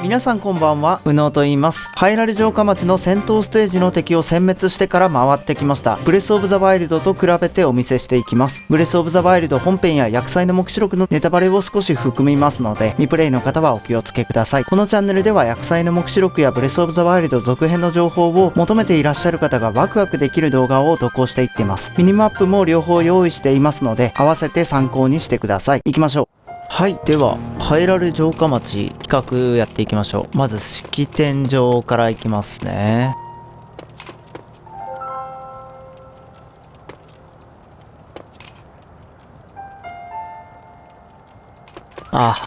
皆さんこんばんは、宇野と言います。ハイラル城下町の戦闘ステージの敵を殲滅してから回ってきました。ブレスオブザワイルドと比べてお見せしていきます。ブレスオブザワイルド本編や薬剤の目視録のネタバレを少し含みますので、未プレイの方はお気をつけください。このチャンネルでは薬剤の目視録やブレスオブザワイルド続編の情報を求めていらっしゃる方がワクワクできる動画を投稿していっています。ミニマップも両方用意していますので、合わせて参考にしてください。行きましょう。はい。では、ハイラル城下町企画やっていきましょう。まず、式典場から行きますね。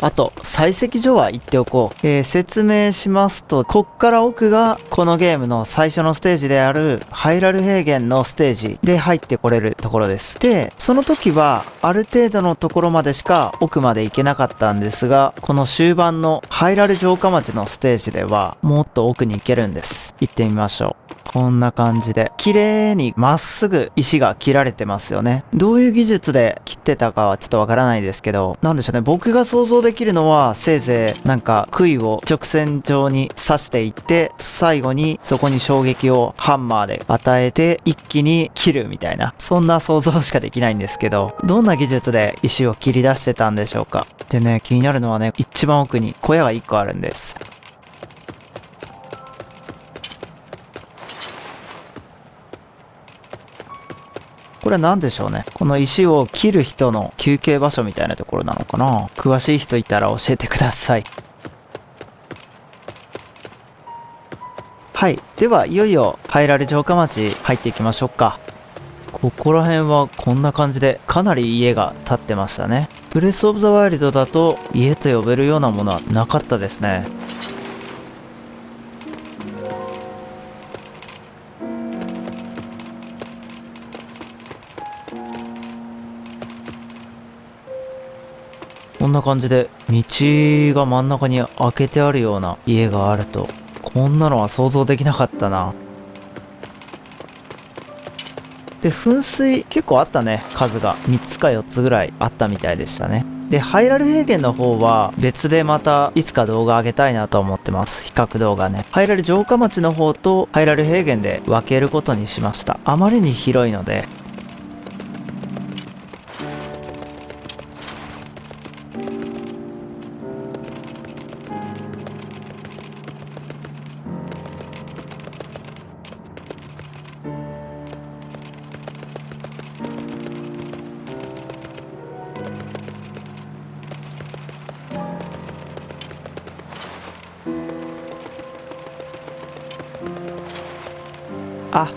あと、採石所は言っておこう。説明しますと、こっから奥がこのゲームの最初のステージであるハイラル平原のステージで入ってこれるところです。で、その時はある程度のところまでしか奥まで行けなかったんですが、この終盤のハイラル城下町のステージではもっと奥に行けるんです。行ってみましょう。こんな感じで綺麗にまっすぐ石が切られてますよね。どういう技術で切ってたかはちょっとわからないですけど、なんでしょうね、僕が想像できるのはせいぜいなんか杭を直線上に刺していって、最後にそこに衝撃をハンマーで与えて一気に切るみたいな、そんな想像しかできないんですけど、どんな技術で石を切り出してたんでしょうか。でね、気になるのはね、一番奥に小屋が1個あるんです。これは何でしょうね。この石を切る人の休憩場所みたいなところなのかな。詳しい人いたら教えてください。はい。では、いよいよハイラル城下町入っていきましょうか。ここら辺はこんな感じでかなり家が建ってましたね。ブレスオブザワイルドだと家と呼べるようなものはなかったですね。こんな感じで道が真ん中に開けてあるような家があると、こんなのは想像できなかったな。で、噴水結構あったね。数が3つか4つぐらいあったみたいでしたね。で、ハイラル平原の方は別でまたいつか動画上げたいなと思ってます。比較動画ね。ハイラル城下町の方とハイラル平原で分けることにしました。あまりに広いので。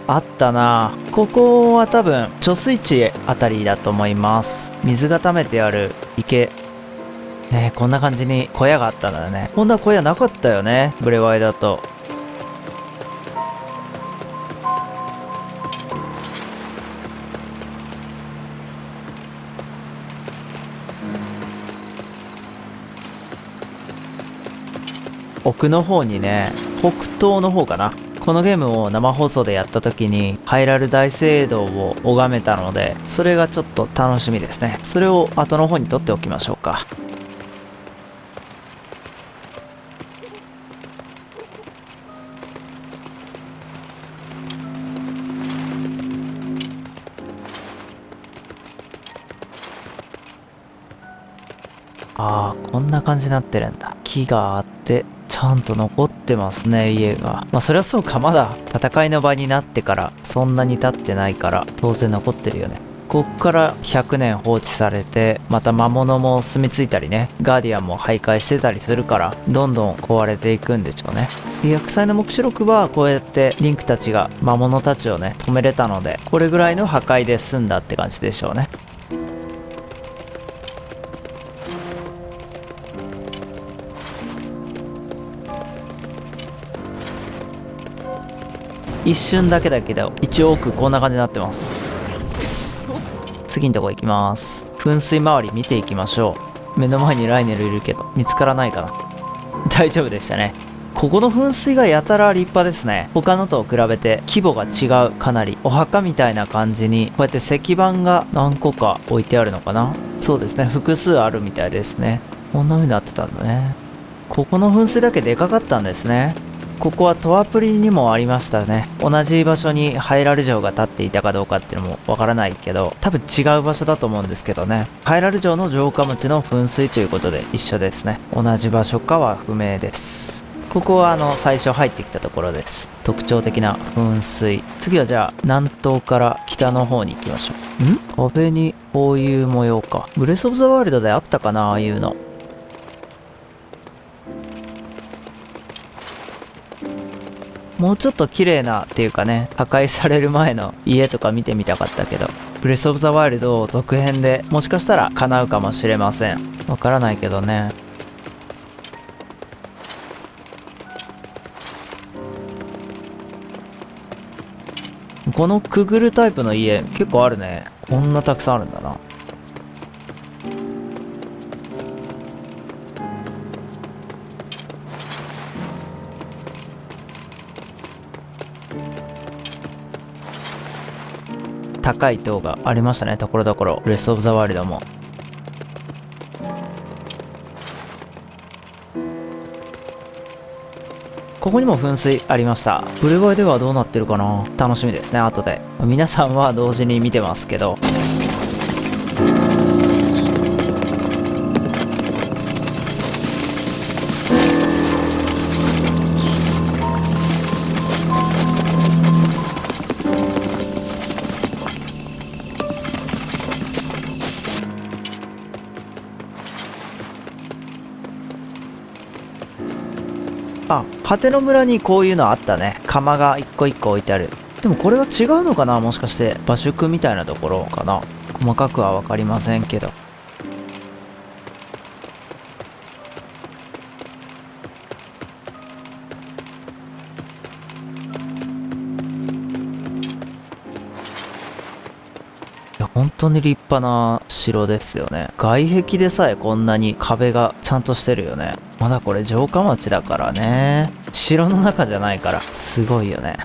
あったな。ここは多分貯水池あたりだと思います。水が溜めてある池ね。こんな感じに小屋があったんだよね。こんな小屋なかったよね、ブレワイだと。奥の方にね、北東の方かな。このゲームを生放送でやった時にハイラル大聖堂を拝めたので、それがちょっと楽しみですね。それを後の方に取っておきましょうか。こんな感じになってるんだ。木があってちゃんと残ってますね、家が。そりゃそうか。まだ戦いの場になってからそんなに経ってないから当然残ってるよね。こっから100年放置されて、また魔物も住み着いたりね、ガーディアンも徘徊してたりするから、どんどん壊れていくんでしょうね。で、薬剤の目視録はこうやってリンクたちが魔物たちをね止めれたので、これぐらいの破壊で済んだって感じでしょうね。一瞬だけだけど、一応奥こんな感じになってます。次のとこ行きます。噴水周り見ていきましょう。目の前にライネルいるけど見つからないかな。大丈夫でしたね。ここの噴水がやたら立派ですね。他のと比べて規模が違う。かなりお墓みたいな感じに、こうやって石板が何個か置いてあるのかな。そうですね、複数あるみたいですね。こんな風になってたんだね。ここの噴水だけでかかったんですね。ここはトアプリにもありましたね。同じ場所にハイラル城が立っていたかどうかっていうのもわからないけど、多分違う場所だと思うんですけどね。ハイラル城の城下町の噴水ということで一緒ですね。同じ場所かは不明です。ここは最初入ってきたところです。特徴的な噴水。次はじゃあ南東から北の方に行きましょう。壁にこういう模様か。ブレスオブザワールドであったかな、ああいうの。もうちょっと綺麗なっていうかね、破壊される前の家とか見てみたかったけど、ブレスオブザワイルド続編でもしかしたら叶うかもしれません。わからないけどね。このくぐるタイプの家結構あるね。こんなたくさんあるんだな。高い塔がありましたね、ところどころ。ブレスオブザワールドも。ここにも噴水ありました。ブルバイではどうなってるかな、楽しみですね、後で。皆さんは同時に見てますけど。あ、果ての村にこういうのあったね。窯が一個一個置いてある。でもこれは違うのかな、もしかして馬宿みたいなところかな。細かくは分かりませんけど。いや、本当に立派な城ですよね。外壁でさえこんなに壁がちゃんとしてるよね。まだこれ城下町だからね。城の中じゃないからすごいよね。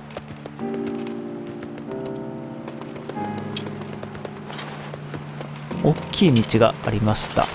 大きい道がありました。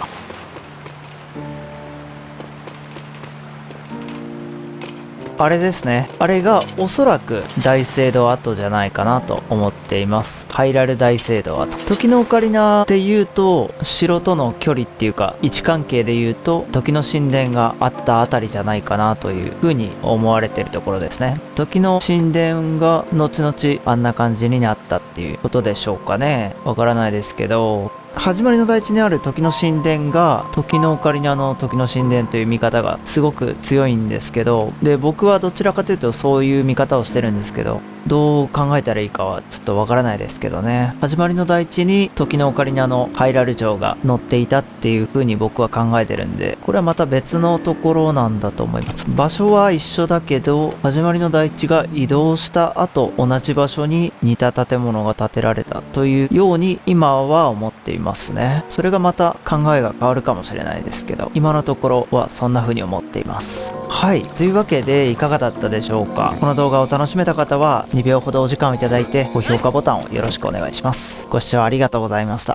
あれですね。あれがおそらく大聖堂跡じゃないかなと思っています。ハイラル大聖堂跡。時のオカリナで言うと、城との距離っていうか、位置関係で言うと、時の神殿があったあたりじゃないかなという風に思われているところですね。時の神殿が後々あんな感じになったっていうことでしょうかね。わからないですけど、始まりの大地にある時の神殿が時のオカリナの時の神殿という見方がすごく強いんですけど、で僕はどちらかというとそういう見方をしてるんですけど、どう考えたらいいかはちょっとわからないですけどね。始まりの大地に時のオカリナのハイラル城が乗っていたっていう風に僕は考えてるんで、これはまた別のところなんだと思います。場所は一緒だけど、始まりの大地が移動した後、同じ場所に似た建物が建てられたというように今は思っていますね。それがまた考えが変わるかもしれないですけど、今のところはそんな風に思っています。はい。というわけでいかがだったでしょうか。この動画を楽しめた方は2秒ほどお時間をいただいて高評価ボタンをよろしくお願いします。ご視聴ありがとうございました。